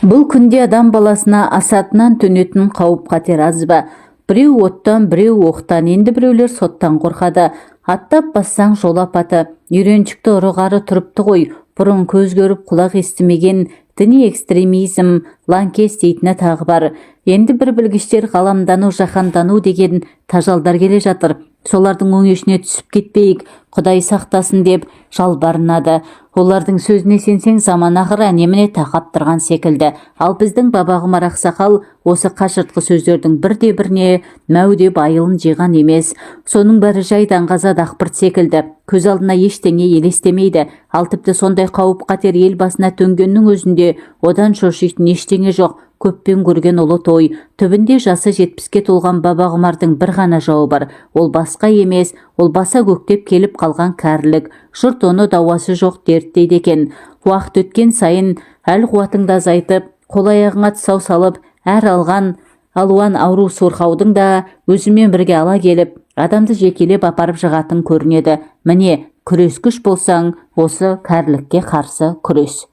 Бұл күнде адам баласына асатынан төнетін қауіп қатер аз ба? Біреу оттан, біреу оқтан, енді біреулер соттан қорқады. Аттап бассаң жол апаты, үйреншікті ұрығары тұрыпты ғой, бұрын көз көріп құлақ естімеген діни экстремизм, лаңкес дейтіні тағы бар. Енді бір білгіштер ғаламдану, жаһандану деген тажалдар келе жатыр. Солардың өңешіне түсіп кетпейік, Құдай сақтасын деп жалбарынады. Олардың сөзіне сенсең заман ақыры әне-міне тақап тұрған секілді. Ал біздің бабағұмар ақсақал осы қашыртқы сөздердің бірде-біріне мәу деп айылын жиған емес. Соның бәрі жай даңғаза дақпырт секілді. Көз алдына ештеңе елестемейді. Ал тіпті сондай қауіп қатер ел басына төнгеннің өзінде одан шошитын ештеңе жоқ. Көппен көрген ұлы той. Түбінде жасы 70-ке толған бабағұмардың бір ғана жауы бар. Ол басқа емес, ол баса көктеп келіп қалған кәрілік. Жұрт оны дауасы жоқ дерт дейді екен. Уақыт өткен сайын әл қуатыңды азайтып, қол аяғыңа тұсау салып, әр алуан ауру сорқаудың да өзімен бірге ала келіп, адамды жекелеп апарып жығатын көрінеді. Міне, күрескіш болсаң, осы кәрілікке қарсы күрес.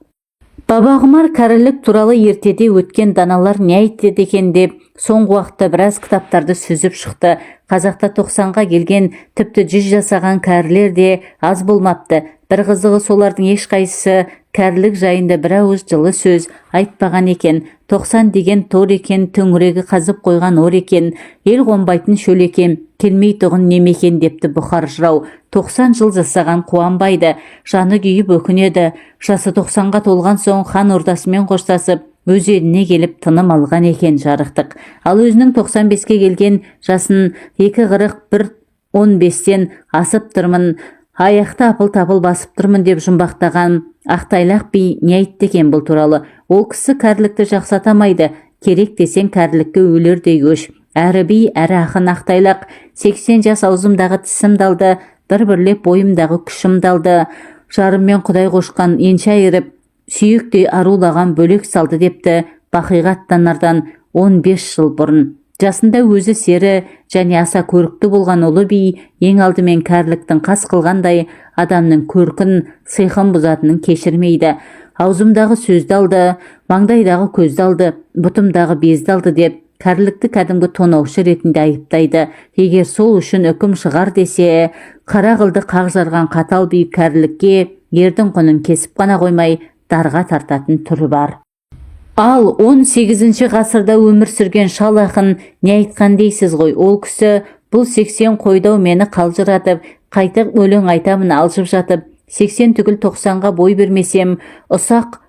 Бабағұмар кәрілік туралы ертеде өткен даналар не айтты екен деп, соңғы уақытта біраз кітаптарды сүзіп шықты. Қазақта 90-ға келген, тіпті 100 жасаған кәрілер де аз болмапты. Бір қызығы солардың ешқайсысы кәрілік жайында бір ауыз жылы сөз айтпаған екен. 90 деген тор екен, төңірегі қазып қойған ор екен, ел қонбайтын шөл екен, келмей тұғын немекен депті бұқар жырау. 90 жыл жасаған қуанбайды, жаны күйіп өкінеді. Жасы 90-ға толған соң хан ордасымен қоштасып, өз еліне келіп тыным алған екен жарықтық. Ал өзінің 95-ке келген жасын 2:41:15-тен асып тұрмын, аяқты апыл-тапыл басып тұрмын деп жұмбақтаған Ақтайлақ би не айтты екен бұл туралы? Ол кісі кәрілікті жақсатамайды, керек десең кәрілікке өлердей өш. Әрі би, әрі ақын Ақтайлақ 80 жас аузымдағы тісім далды, бір-бірлеп бойымдағы күшім далды. Жарыммен Құдай қошқан енші айырып, сүйектей арулаған бөлек салды депті Бақиғаттанардан 15 жыл бұрын. Жасында өзі сері және аса көрікті болған ұлы би ең алдымен кәріліктің қас қылғандай адамның көркін, сыйқын бұзатынын кешірмейді. Аузымдағы сөзді алды, маңдайдағы көзді алды, бұтымдағы безді алды деп кәрілікті кәдімгі тонаушы ретінде айыптайды. Егер сол үшін үкім шығар десе, қара қылды қақ жарған қатал би кәрілікке ердің құнын кесіп қана қоймай, дарға тартатын түрі бар. Ал 18 ғасырда өмір сүрген шал ақын не айтқан дейсіз ғой? Ол кісі бұл 80 қойдау мені қалжыратып, қайтып өлең айтамын алжып жатып, 80 түгіл 90-ға бой бермесем, ұсақ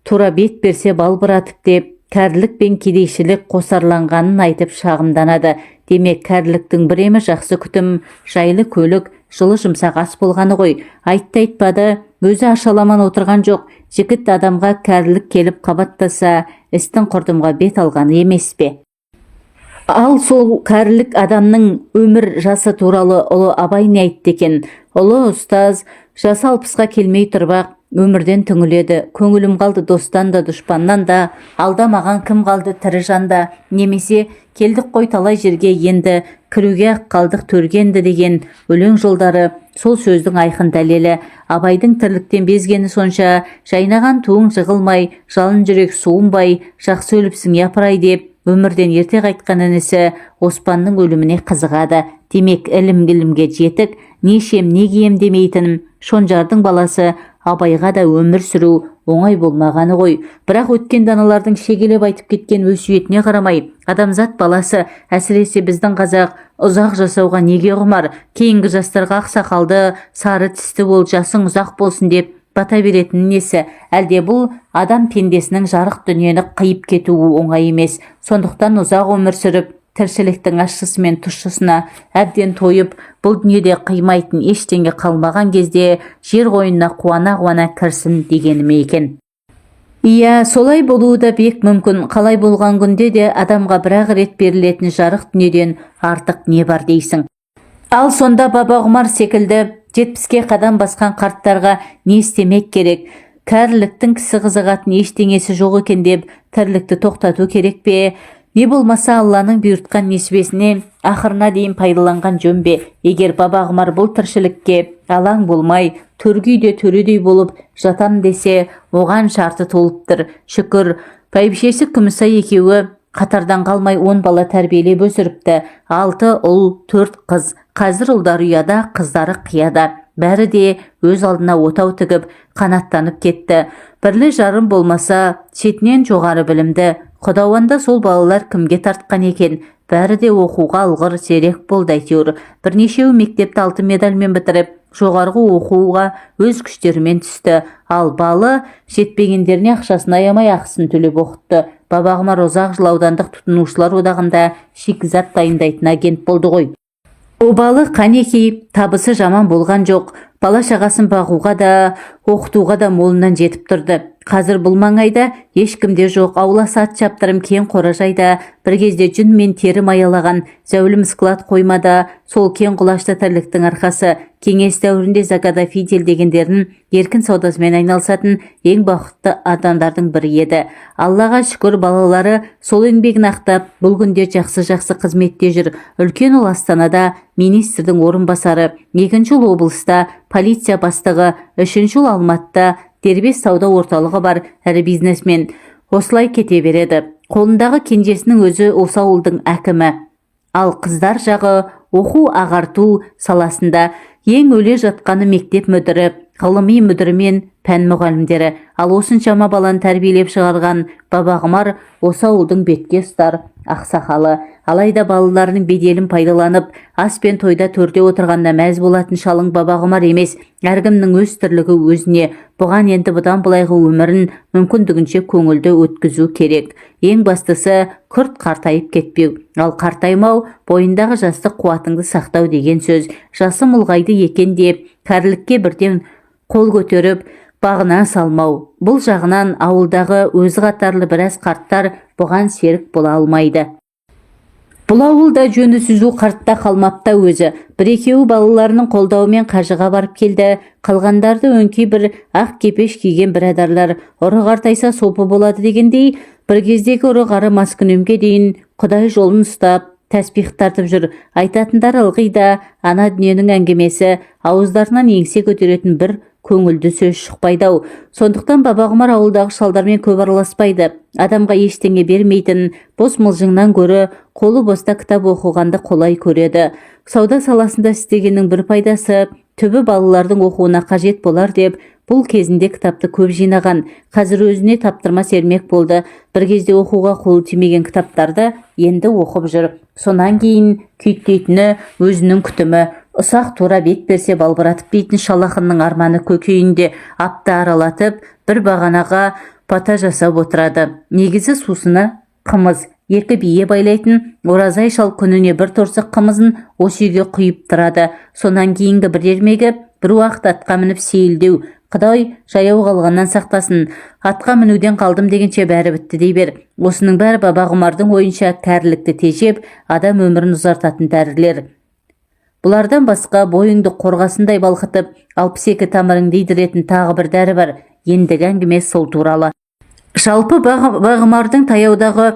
тура бет берсе балбыратып деп, кәрілік пен кедейшілік қосарланғанын айтып шағымданады. Демек, кәріліктің біремі жақсы күтім, жайлы көлік, жылы жұмсақ ас болғаны ғой. Айтты айтпады, өзі ашаламан отырған жоқ. Жігіт адамға кәрілік келіп қабаттаса, істің құрдымға бет алғаны емес пе? Ал сол кәрілік адамның өмір жасы туралы ұлы Абай не айтты екен? Ұлы ұстаз жасы 60-ға келмей тұрбақ, өмірден түңіледі. Көңілім қалды достан да, дұшпаннан да, алдамаған кім қалды тірі жанда, немесе келдік қой талай жерге енді, кіруге қалдық төргенді деген өлең жолдары сол сөздің айқын дәлелі. Абайдың тірліктен безгені сонша, жайнаған туың жығылмай, жалын жүрек суынбай, жақсы өліпсің япырай деп, өмірден ерте қайтқан інісі Оспанның өліміне қызығады. Демек, ілім-гілімге жетік, не шем, не кием демейтінім, Шонжардың баласы Абайға да өмір сүру оңай болмағаны ғой. Бірақ өткен даналардың шегелеп айтып кеткен өсиетіне қарамай, адамзат баласы, әсіресе біздің қазақ, ұзақ жасауға неге құмар? Кейінгі жастарға ақсақалды, сары тісті бол, жасың ұзақ болсын деп бата беретін несі? Әлде бұл адам пендесінің жарық дүниені қиып кетуі оңай емес. Сондықтан ұзақ өмір сүріп, тіршіліктің ащысы мен тұщысына әбден тойып, бұл дүниеде қимайтын ештеңе қалмаған кезде жер қойнына қуана-қуана кірсін дегеніме екен. Иә, солай болуы да бек мүмкін. Қалай болған күнде де адамға бір-ақ рет берілетін жарық дүниеден артық не бар дейсің. Ал сонда бабағұмар секілді 70-ке қадам басқан қарттарға не істемек керек? Кәріліктің кісі қызығатын ештеңесі жоқ екен деп тірлікті тоқтату керек пе? Не болмаса Алланың бұйыртқан несібесіне ақырына дейін пайдаланған жөн бе? Егер бабағұмар бұл тіршілікке алаң болмай, төргі үйде төредей болып жатам десе, оған шарты толыптыр. Шүкір, бәйбішесі Күмісай екеуі қатардан қалмай 10 бала тәрбиелеп өсіріпті. 6 ұл, 4 қыз. Қазір ұлдар ұяда, қыздары қияда. Бәрі де өз алдына отау тігіп, қанаттанып кетті. Бірлі жарым болмаса, шетінен жоғары білімді. Құдауанда сол балалар кімге тартқан екен? Бәрі де оқуға алғыр зерек болды әйтеуір. Бірнешеуі мектепті 6 медальмен бітіріп, жоғарғы оқуға өз күштерімен түсті. Ал балы жетпегендеріне ақшасын аямай ақысын төлеп оқытты. Бабағұмар ұзақ жыл аудандық тұтынушылар одағында шикізат дайындайтын агент болды ғой. Обалы қанеки, табысы жаман болған жоқ. Бала шағасын бағуға да, оқытуға да молынан жетіп тұрды. Қазір бұл маңайда ешкімде жоқ, аула сат шаптырым кен қоражайда, бір кезде жүн мен тері маялаған зәулім склад қоймада, сол кен құлашты тірліктің арқасы, кеңес дәуірінде Загада Фидель дегендерін еркін саудасымен айналысатын ең бақытты адамдардың бірі еді. Аллаға шүкір, балалары сол еңбегін ақтап, бұл күнде жақсы қызметте жүр. Үлкен ұл Астанада министрдің орынбасары, 2-ші ұл облыста полиция бастығы, 3-ші ұл Алматыда дербес сауда орталығы бар әрі бизнесмен. Осылай кете береді. Қолындағы кенжесінің өзі осы ауылдың әкімі. Ал қыздар жағы оқу ағарту саласында ең өле жатқаны мектеп мүдірі, ғылыми мүдірі мен пән мұғалімдері. Ал осыншама баланы тәрбиелеп шығарған Бабағұмар осы ауылдың бетке ұстар ақсақалы. Алайда балаларының беделін пайдаланып, ас пен тойда төрде отырғанда мәз болатын шалың Бабағұмар емес. Әркімнің өз тірлігі өзіне. Бұған енді бұдан былайғы өмірін мүмкіндігінше көңілді өткізу керек. Ең бастысы күрт қартайып кетпеу. Ал қартаймау бойындағы жастық қуатыңды сақтау деген сөз. Жасым ұлғайды екен деп, кәрілікке бірден қол көтеріп, бағына салмау. Бұл жағынан ауылдағы өзі қатарлы біраз қарттар бұған серік бола алмайды. Бұл ауылда жөні сүзу қартта қалмапта өзі. Бір-екеуі балаларының қолдауымен қажыға барып келді. Қалғандарды өңкей бір ақ кепеш киген бірадарлар. Ұры қартайса сопы болады дегендей, бір кездегі ұры қары маскүнемге дейін Құдай жолын ұстап, тәспих тартып жүр. Айтатындар ылғи да ана дүниенің әңгімесі, ауыздарынан еңсе көтеретін бір көңілді сөз шықпайды-ау. Сондықтан Бабағұмар ауылдағы шалдармен көп араласпайды. Адамға ештеңе бермейтін, бос мылжыңнан гөрі қолы боста кітап оқығанды қолай көреді. Сауда саласында істегеннің бір пайдасы, түбі балалардың оқуына қажет болар деп, бұл кезінде кітапты көп жинаған. Қазір өзіне таптырма сермек болды. Бір кезде оқуға қолы тимеген кітаптарды енді оқып жүр. Сонан кейін күйттейтіні өзінің күтімі. Ұсақ тура бет берсе балбыратып дейтін шалақынның арманы көкейінде. Апта аралатып, бір бағанаға пата жасап отырады. Негізі сусыны қымыз. Екі бие байлайтын оразай шал күніне бір торсық қымызын осы үйге құйып тұрады. Сонан кейінгі бір ермегі бір уақыт атқа мініп сейілдеу. Құдай жаяу қалғаннан сақтасын. Атқа мінуден қалдым дегенше бәрі бітті дей бер. Осының бәрі Бабағұмардың ойынша кәрілікті тежеп, адам өмірін ұзартатын дәрілер. Бұлардан басқа бойыңды қорғасындай балқытып, 62 тамырың дейдіретін тағы бір дәрі бар. Ендігі әңгіме сол туралы. Жалпы Бабағұмардың таяудағы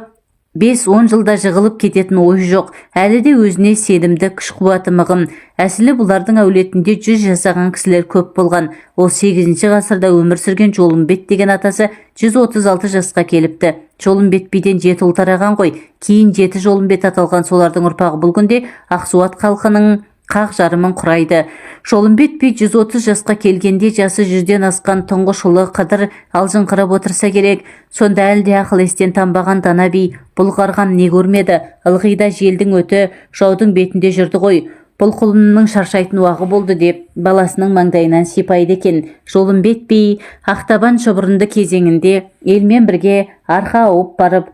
5-10 жылда жығылып кететін ойы жоқ. Әлі де өзіне сенімді, күш қуаты мығым. Әсілі бұлардың әулетінде 100 жасаған кісілер көп болған. Ол 8-ші ғасырда өмір сүрген Жолымбет деген атасы 136 жасқа келіпті. Жолымбет биден 7 ұл тараған ғой. Кейін 7 Жолымбет аталған солардың ұрпағы бұл күнде Ақсуат халқының қақ жарымын құрайды. Жолымбет би 130 жасқа келгенде жасы 100-ден асқан тұңғыш ұлы Қыдыр алжыңқырап отырса керек. Сонда әлде ақыл естен танбаған дана би бұл қарған не көрмеді. Ылғида желдің өті жаудың бетінде жүрді ғой. Бұл құлынның шаршайтын уағы болды деп баласының маңдайынан сипайды екен. Жолымбет би Ақтабан шұбырынды кезеңінде елмен бірге арқа ауып барып,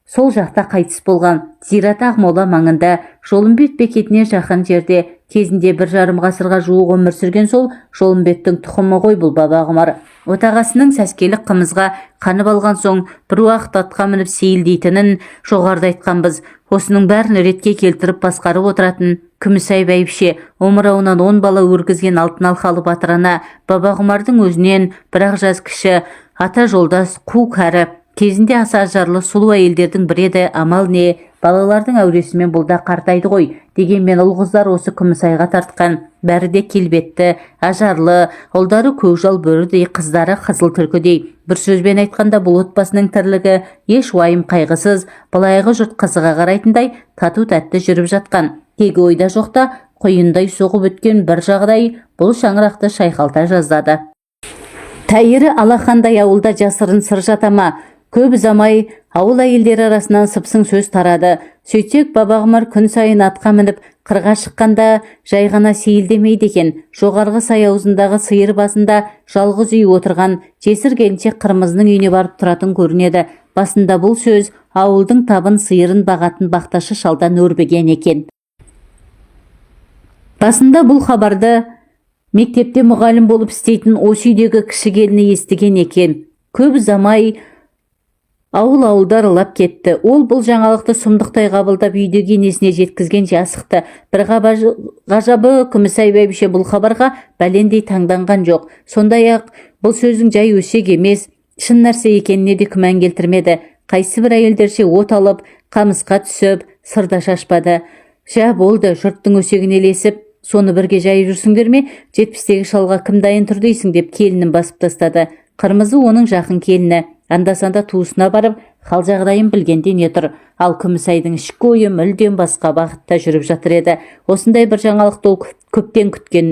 сол жақта қайтыс болған. Зират Ақмола маңында Жолымбет бекетіне жақын жерде кезінде 1,5 ғасырға жуық өмір сүрген сол Жолымбеттің тұқымы ғой бұл Бабағұмар. Отағасының сәскелік қымызға қанып алған соң бір уақыт атқа мініп сейілдейтінін жоғарыда айтқанбыз. Осының бәрін ретке келтіріп басқарып отыратын Күмісай бәйбіше, омырауынан 10 бала өргізген алтын алқалы батырана, Бабағұмардың өзінен бірақ жас кіші, ата жолдас, қу кәрі, кезінде аса ажарлы сұлу әйелдердің бірі еді. Амал не, балалардың әуресімен бұл да қартайды ғой. Дегенмен ұл қыздар осы Күмісайға тартқан. бәрі де келбетті, ажарлы, ұлдары көкжал бөрідей, қыздары қызыл түлкідей. Бір сөзбен айтқанда бұл отбасының тірлігі еш уайым қайғысыз, былайғы жұрт қызыға қарайтындай тату тәтті жүріп жатқан. Тегі ойда жоқта құйындай соғып өткен бір жағдай бұл шаңырақты шайқалта жаздады. Тәйірі алақандай ауылда жасырын сыр жатама. Көп ұзамай ауыл әйелдері арасынан сыпсың сөз тарады. Сөйтсек бабағұмар күн сайын атқа мініп қырға шыққанда жай ғана сейілдемейді екен. Жоғарғы сай аузындағы сиыр басында жалғыз үй отырған жесір келіншек Қырмызының үйіне барып тұратын көрінеді. Басында бұл сөз ауылдың табын сиырын бағатын бақташы шалдан өрбіген екен. Басында бұл хабарды мектепте мұғалім болып істейтін осы үйдегі кіші келіні естіген екен. Көп ұзамай ауыл-ауылды аралап кетті. Ол бұл жаңалықты сұмдықтай қабылдап үйдегі енесіне жеткізген жасықты. Бір ғажабы Күмісай бәйбіше бұл хабарға бәлендей таңданған жоқ. Сондай-ақ бұл сөздің жай өсек емес, шын нәрсе екеніне де күмән келтірмеді. Қайсы бір әйелдерше от алып, қамысқа түсіп, сырда шашпады. Жә болды, жұрттың өсегіне ілесіп, соны бірге жайып жүрсіңдер ме? 70-тегі шалға кім дайын тұр дейсің деп келінін басып тастады. Қырмызы оның жақын келіні. Анда-санда туысына барып, хал жағдайын білгенде не тұр. Ал Күмісайдың ішкі ойы мүлдем басқа бағытта жүріп жатыр еді. Осындай бір жаңалықты ол көптен күткен.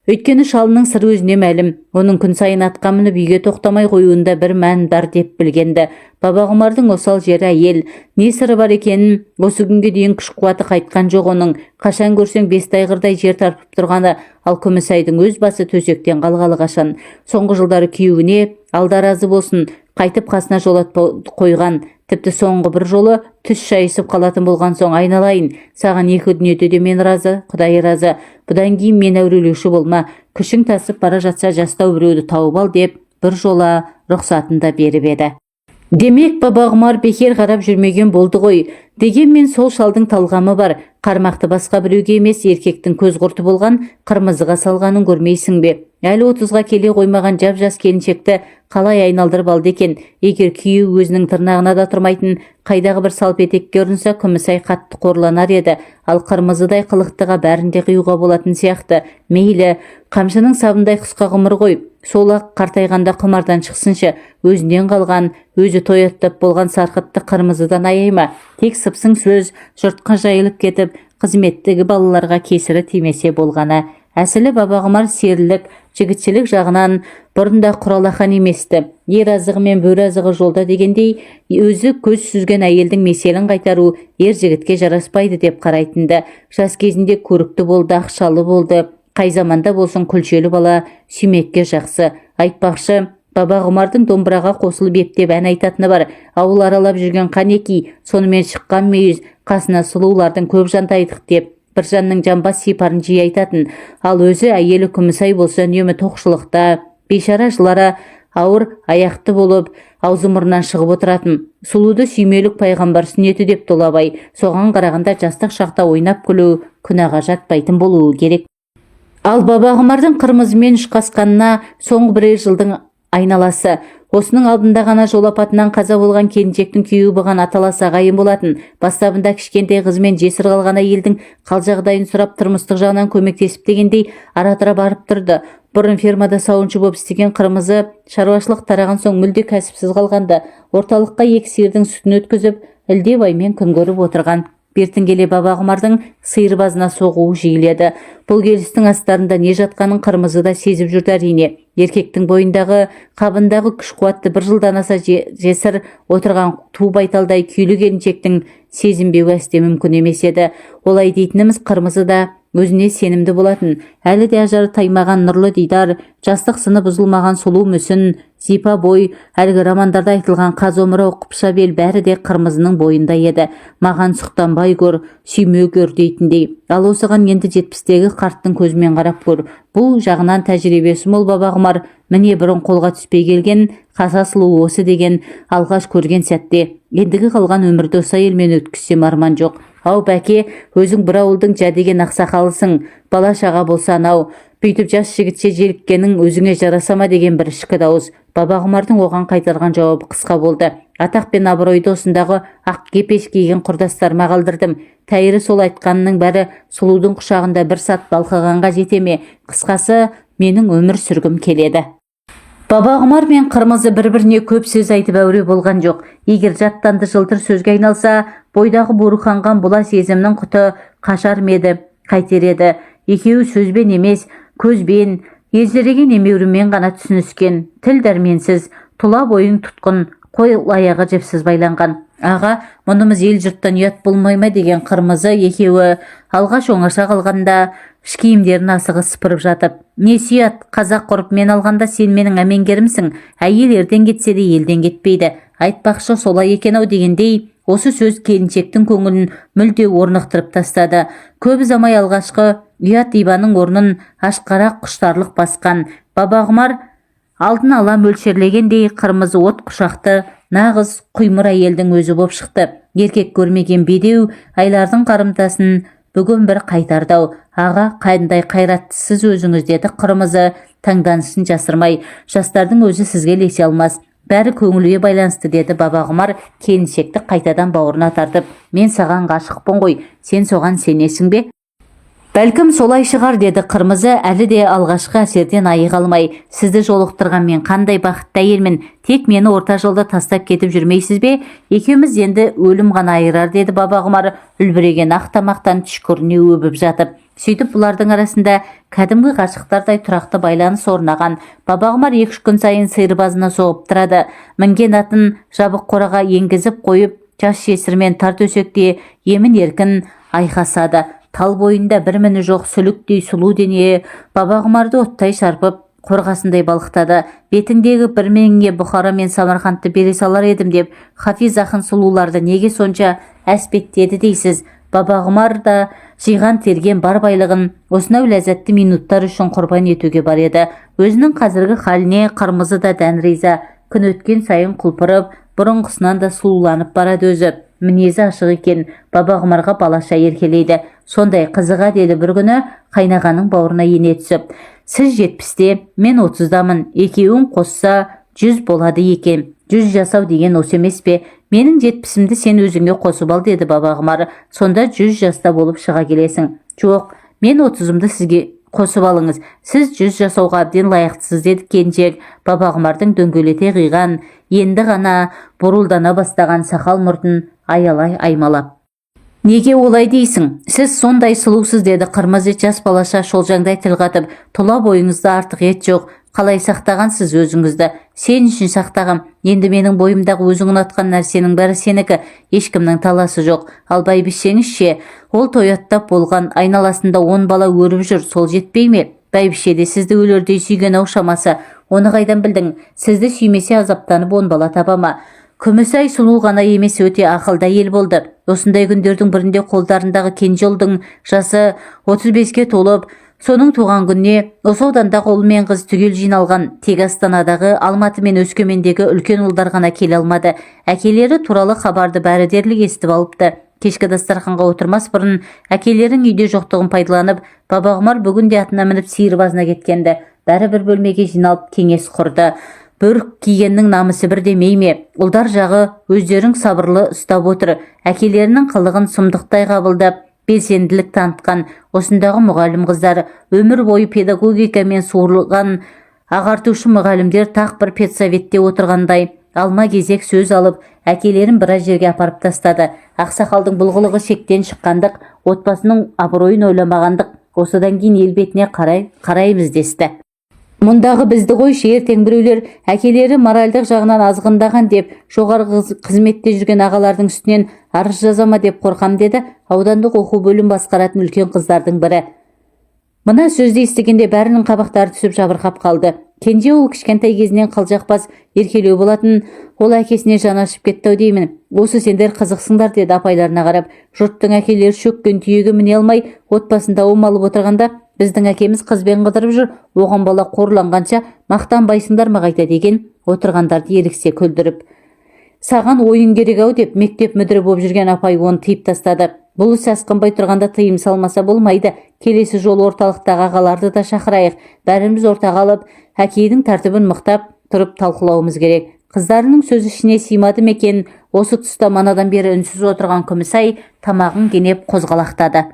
Өйткені шалының сыры өзіне мәлім. Оның күн сайын атқа мініп үйге тоқтамай қоюында бір мән бар деп білгенді. Бабағұмардың осал жері әйел. Не сыры бар екенін осы күнге дейін күш-қуаты қайтқан жоқ оның. Қашан көрсең бес тайғырдай жер тарпып тұрғаны. Ал Күмісайдың өз басы төсектен қалғалы қашан. Соңғы жылдары күйеуіне алда разы болсын қайтып қасына жолатпай қойған. Тіпті соңғы бір жолы түс шайысып қалатын болған соң айналайын. Саған екі дүниеде де мен разы, Құдай разы. Бұдан кейін мен әурелеуші болма. Күшің тасып бара жатса жастау біреуді тауып ал деп бір жола рұқсатын да беріп еді. Демек бабағұмар бекер қарап жүрмеген болды ғой. Дегенмен сол шалдың талғамы бар. Қармақты басқа біреуге емес еркектің көз құрты болған Қырмызыға салғанын көрмейсің бе? Әлі 30-ға келе қоймаған жап-жас келіншекті қалай айналдырып алды екен? Егер күйеуі өзінің тырнағына да тұрмайтын қайдағы бір салпетекке ұрынса, Күмісай қатты қорланар еді. Ал Қырмызыдай қылықтыға бәрінде қиюға болатын сияқты. Мейлі, қамшының сабындай қысқа ғұмыр ғой. Сол-ақ қартайғанда құмардан шықсыншы. Өзінен қалған, өзі тояттап болған сарқытты Қырмызыдан аяйма. Тек сыпсың сөз жұртқа жайылып кетіп, қызметтегі балаларға кесірі тимесе болғаны. Әсілі бабағұмар серілік, жігітшілік жағынан бұрында құралақан еместі. Ер азығы мен бөрі азығы жолда дегендей, өзі көз сүзген әйелдің меселін қайтару ер жігітке жараспайды деп қарайтынды. Жас кезінде көрікті болды, ақшалы болды. Қай заманда болсын күлшелі бала сүймекке жақсы. Айтпақшы, бабағұмардың домбыраға қосылып ептеп ән айтатыны бар. Ауыл аралап жүрген қанеки, сонымен шыққан мейіз, қасына сұлулардың көп жантайдық деп бір жанның жамбас сипарын жиі айтатын. Ал өзі әйелі Күмісай болса үнемі тоқшылықта, бейшара жылара ауыр аяқты болып, аузы мұрнынан шығып отыратын. Сұлуды сүймелік пайғамбар сүннеті деп Толабай. Соған қарағанда жастық шақта ойнап күлу күнәға жатпайтын болуы керек. Ал бабағұмардың Қырмызымен ұшқасқанына соңғы бірер жылдың айналасы. Осының алдында ғана жол апатынан қаза болған келіншектің күйеуі бұған аталас ағайын болатын. Бастабында кішкентай қызымен жесір қалған әйелдің қал жағдайын сұрап тұрмыстық жағынан көмектесіп дегендей ара-тұра барып тұрды. Бұрын фермада сауыншы болып істеген Қырмызы шаруашылық тараған соң мүлде кәсіпсіз қалғанды. Орталыққа екі сиырдың сүтін өткізіп, ілдебаймен күн көріп отырған. Бертін келе бабағұмардың сиырбазына соғуы жиіледі. Бұл келістің астарында не жатқанын Қырмызы да сезіп жүрді әрине. Еркектің бойындағы, қабындағы күш-қуатты бір жылдан аса жесір отырған ту байталдай күйлі келіншектің сезінбеуі әсте мүмкін емес еді. Олай дейтініміз Қырмызы да өзіне сенімді болатын. Әлі де ажары таймаған нұрлы дидар, жастық сыны бұзылмаған сұлу мүсін, зипа бой, әлгі романдарда айтылған қазомырау қыпша бел бәрі де Қырмызының бойында еді. Маған сұқтанбай көр, сүйме көр дейтіндей. Ал осыған енді 70-тегі қарттың көзімен қарап көр. Бұл жағынан тәжірибесі мол бабағұмар міне бұрын қолға түспей келген қаса сұлу осы деген алғаш көрген сәтте ендігі қалған өмірді осы әйелмен өткізсем арман жоқ. Ау бәке, өзің бір ауылдың жә деген ақсақалысың, бала шаға болса анау, бүйтіп жас жігітше желіккенің өзіңе жараса ма деген бір ішкі дауыс. Баба Құмардың оған қайтарған жауабы қысқа болды. Атақ пен абыройды осындағы ақ кепеш киген құрдастарыма қалдырдым. Тәйірі сол айтқанының бәрі сұлудың құшағында бір сат балқығанға жете ме? Қысқасы, менің өмір сүргім келеді. Баба Құмар мен Қырмызы бір-біріне көп сөз айтып әуре болған жоқ. Егер жаттанды жылтыр сөзге айналса, бойдағы бурықанған бұла сезімнің құты қашар ме еді, қайтер еді. Екеуі сөзбен емес, көзбен, елжіреген емеурінмен ғана түсініскен. Тіл дәрменсіз, тұла бойың тұтқын, қой аяғы жіпсіз байланған. Аға, мұнымыз ел жұрттан ұят болмай ма деген Қырмызы екеуі алғаш оңаша қалғанда іш киімдерін асығы сыпырып жатып. Не сұят, қазақ ғұрпымен алғанда сен менің әмеңгерімсің, әйел ерден кетсе де елден кетпейді. Айтпақшы солай екен-ау дегендей, осы сөз келіншектің көңілін мүлде орнықтырып тастады. Көп ұзамай алғашқы ұят ибаның орнын ашқарақ құштарлық басқан. Баба Құмар алдын ала мөлшерлегендей Қырмызы от құшақты нағыз құймыр әйелдің өзі боп шықты. Еркек көрмеген бедеу айлардың қарымтасын бүгін бір қайтардау. Аға, қандай қайраттысыз өзіңіз, деді Қырмызы таңданысын жасырмай. Жастардың өзі сізге ілесе алмас. Бәрі көңілге байланысты, деді Баба Құмар келіншекті қайтадан бауырына тартып. Мен саған ғашықпын ғой, сен соған сенесің бе? Бәлкім солай шығар, деді Қырмызы әлі де алғашқы әсерден айыға алмай. Сізді жолықтырған мен қандай бақытты әйелмін, тек мені орта жолда тастап кетіп жүрмейсіз бе? Екеуміз енді өлім ғана айырар, деді Баба Құмар үлбіреген ақ тамақтан түшкіріне өбіп жатып. Сөйтіп бұлардың арасында кәдімгі ғашықтардай тұрақты байланыс орнаған. Баба Құмар 2-3 күн сайын сиырбазына соғып тұрады. Мінген атын жабық қораға енгізіп қойып, жас жесірмен тар төсекте емін еркін айқасады. Тал бойында бір міні жоқ сүліктей сұлу дене Баба Құмарды оттай шарпып, қорғасындай балқытады. Бетіңдегі бір менге Бұхара мен Самарқандты бере салар едім деп, Хафиз ақын сұлуларды неге сонша әспеттеді дейсіз? Баба Құмар да жиған терген бар байлығын осынау ләззатты минуттар үшін құрбан етуге бар еді. Өзінің қазіргі халіне Қырмызы да дән риза. Күн өткен сайын құлпырып, бұрынғысынан да сұлуланып барады өзі. Мінезі ашық екен, Баба Құмарға балаша еркелейді. Сондай қызыға, деді бір күні қайнағаның бауырына ене түсіп. Сіз 70-те, мен 30-дамын, екеуің қосса 100 болады екен. 100 жасау деген осы емес пе? Менің 70-імді сен өзіңе қосып ал, деді Баба Құмар. Сонда 100 жаста болып шыға келесің. Жоқ, мен 30-ымды сізге қосып алыңыз. Сіз 100 жасауға әбден лайықтысыз, деді келіншек. Баба Құмардың дөңгелете қиған, енді ғана бұрылдана бастаған сақал мұртын аялай аймалап. Неге олай дейсің? Сіз сондай сұлусыз, деді Қырмызы жас балаша шолжаңдай тіл қатып. Тұла бойыңызда артық ет жоқ. Қалай сақтағансыз өзіңізді? Сен үшін сақтағам. Енді менің бойымдағы өзің ұнатқан нәрсенің бәрі сенікі. Ешкімнің таласы жоқ. Ал бәйбішеңізше, ол тояттап болған, айналасында 10 бала өріп жүр, сол жетпей ме? Бәйбіше де сізді өлердей сүйген-ау шамасы. Оны қайдан білдің? Сізді сүймесе азаптанып 10 бала табама. Күмісай сұлу ғана емес, өте ақылды әйел болды. Осындай күндердің бірінде қолдарындағы кенже ұлдың жасы 35-ке толып, соның туған күніне осы аудандағы ұл мен қыз түгел жиналған. Тек Астанадағы, Алматы мен Өскемендегі үлкен ұлдар ғана келе алмады. Әкелері туралы хабарды бәрі дерлік естіп алыпты. Кешкі дастарханға отырмас бұрын әкелерінің үйде жоқтығын пайдаланып, Баба Құмар бүгін де атына мініп сиырбазына кеткенді. Бәрі бір бөлмеге жиналып кеңес құрды. Бөрік кигеннің намысы бір демей ме? Ұлдар жағы өздерің сабырлы ұстап отыр. Әкелерінің қылығын сұмдықтай қабылдап, белсенділік танытқан. Осындағы мұғалім қыздар, өмір бойы педагогикамен суырылған ағартушы мұғалімдер тақ бір педсоветте отырғандай алма кезек сөз алып, әкелерін біраз жерге апарып тастады. Ақсақалдың бұл қылығы шектен шыққандық, отбасының абыройын ойламағандық. Осыдан кейін ел бетіне қараймыз десті. Мұндағы бізді қойшы, ертең біреулер әкелері моральдық жағынан азғындаған деп, жоғарғы қызметте жүрген ағалардың үстінен арыз жазама деп қорқам, деді аудандық оқу бөлім басқаратын үлкен қыздардың бірі. Мына сөзді естігенде бәрінің қабақтары түсіп жабырқап қалды. Кенже ол кішкентай кезінен қылжақпас еркелеу болатын, ол әкесіне жанашып кетті деймін. Осы сендер қызықсыңдар, деді апайларына қарап. Жұрттың әкелері шөккен түйеге міне алмай, отбасында ом алып отырғанда, Біздің әкеміз қызбен қыдырып жүр, оған бала қорланғанша мақтанбайсыңдар ма қайта деген отырғандарды еріксе күлдіріп. Саған ойын керек-ау деп мектеп мүдірі болып жүрген апай оны тыйып тастады. Бұл іс асқынбай тұрғанда тыйым салмаса болмайды. Келесі жолы орталықтағы ағаларды да шақырайық. Бәріміз ортаға алып, әкейдің тәртібін мықтап тұрып талқылауымыз керек. Қыздарының сөз ішіне сыймады ма екен? Осы тұста манадан бері үнсіз отырған Күмісай тамағын кенеп қозғалақтады.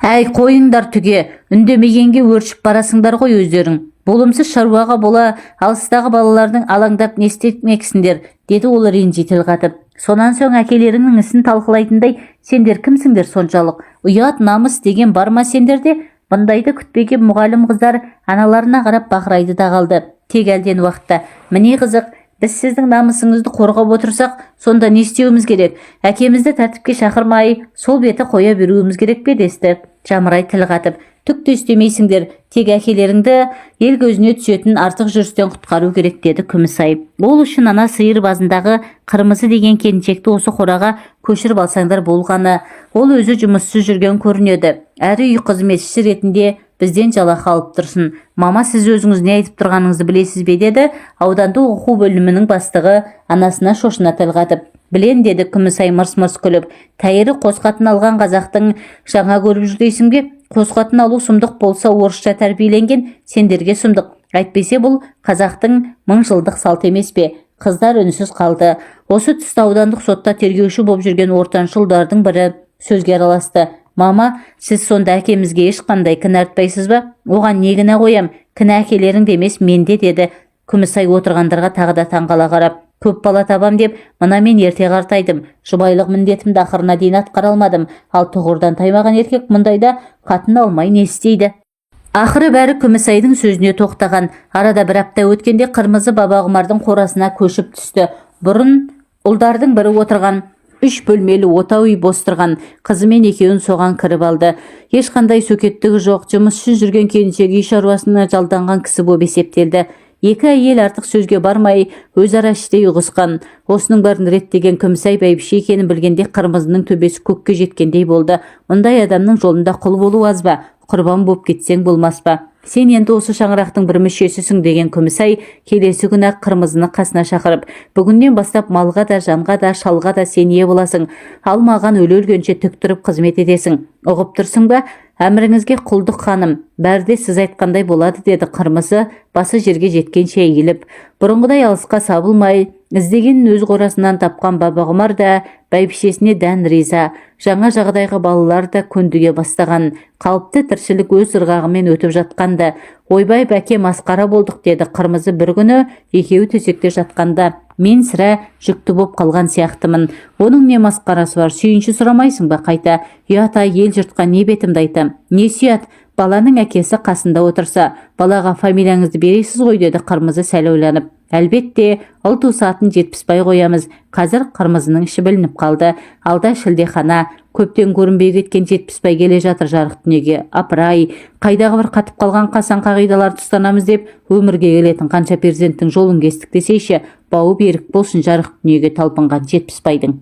Әй, қойыңдар түге, үндемегенге өршіп барасыңдар ғой өздерің. Болымсыз шаруаға бола, алыстағы балалардың алаңдап не істемексіңдер, деді ол ренжи тіл қатып. Сонан соң әкелеріңнің ісін талқылайтындай, сендер кімсіңдер соншалық? Ұят, намыс деген бар ма сендерде? Бұндайды күтпеген мұғалім қыздар аналарына қарап бақырайды да қалды. Тек әлден уақытта, міне қызық, біз сіздің намысыңызды қорғап отырсақ, сонда не істеуіміз керек? Әкемізді тәртіпке шақырмай, сол беті қоя беруіміз керек пе десті. Жамырай тіл қатып, түк те істемейсіңдер, тек әкелеріңді ел көзіне түсетін артық жүрістен құтқару керек деді Күмісай. Ол үшін ана сиыр базындағы Қырмызы деген келіншекті осы қораға көшіріп алсаңдар болғаны. Ол өзі жұмыссыз жүрген көрінеді. Әрі үй қызметшісі ретінде бізден жалақы алып тұрсын. Мама, сіз өзіңіз не айтып тұрғаныңызды білесіз бе деді аудандық оқу бөлімінің бастығы анасына шошына тіл қатып. Білен деді Күмісай мырс-мырс күліп. Тәйірі қос қатын алған қазақтың жаңа көріп жүр дейсің бе? Қос қатын алу сұмдық болса орысша тәрбиеленген, сендерге сұмдық. Әйтпесе бұл қазақтың 1000 жылдық салт емес пе? Қыздар үнсіз қалды. Осы тұста аудандық сотта тергеуші болып жүрген ортаншылдардың бірі сөзге араласты. Мама, сіз сонда әкемізге ешқандай кінә артпайсыз ба? Оған не кінә қоям? Кінә әкелерің демес менде деді. Күмісай отырғандарға тағы да таңғала қарап. Көп бала табам деп, мына мен ерте қартайдым. Жұбайлық міндетімді ақырына дейін атқара алмадым. Ал тұғырдан таймаған еркек мұндайда қатын алмай не істейді? Ақыры бәрі Күмісайдың сөзіне тоқтаған. Арада бір апта өткенде Қырмызы Бабағұмардың қорасына көшіп түсті. Бұрын ұлдардың бірі отырған 3 бөлмелі отау үй бос тұрған. Қызымен екеуін соған кіріп алды. Ешқандай сөкеттігі жоқ, жұмыссыз жүрген келіншек үй шаруасына жалданған кісі болып есептелді. Екі әйел артық сөзге бармай, өзара іштей ұғысқан. Осының бәрін реттеген Күмісай бәйбіше екенін білгенде Қырмызының төбесі көкке жеткендей болды. Мұндай адамның жолында құл болу аз ба? Құрбан болып кетсең болмас па? Сен енді осы шаңырақтың бір мүшесісің деген Күмісай келесі күні Қырмызыны қасына шақырып, бүгіннен бастап малға да, жанға да, шалға да сен ие боласың. Ал маған өле-өлгенше тік тұрып қызмет етесің. Ұғып тұрсың ба? Әміріңізге құлдық ханым, бәрі де сіз айтқандай болады деді Қырмызы басы жерге жеткенше иіліп. Бұрынғыдай алысқа сабылмай, іздегенін өз қорасынан тапқан Бабағұмар да бәйбішесіне дән риза. Жаңа жағдайға балалар да көндіге бастаған. Қалыпты тіршілік өз ырғағымен өтіп жатқанда. Ойбай бәке, масқара болдық деді Қырмызы бір күні екеуі төсекте жатқанда. Мен сірә жүкті боп қалған сияқтымын. Оның не масқарасы бар, сүйінші сұрамайсың ба қайта? Ұят-ай, ел жұртқа не бетімді айтам? Не сүйат? Баланың әкесі қасында отырса, балаға фамилияңызды бересіз ғой деді Қырмызы сәл ойланып. Әлбетте, ұл туысатын жетпіспай қоямыз. Қазір Қырмызының іші білініп қалды. Алда шілдехана, көптен көрінбей кеткен жетпіспай келе жатыр жарық дүниеге. Апырай, қайдағы бір қатып қалған қасан қағидаларды ұстанамыз деп, өмірге келетін қанша перзенттің жолын кестік десейші, бауы берік болсын жарық дүниеге талпынған жетпіспайдың.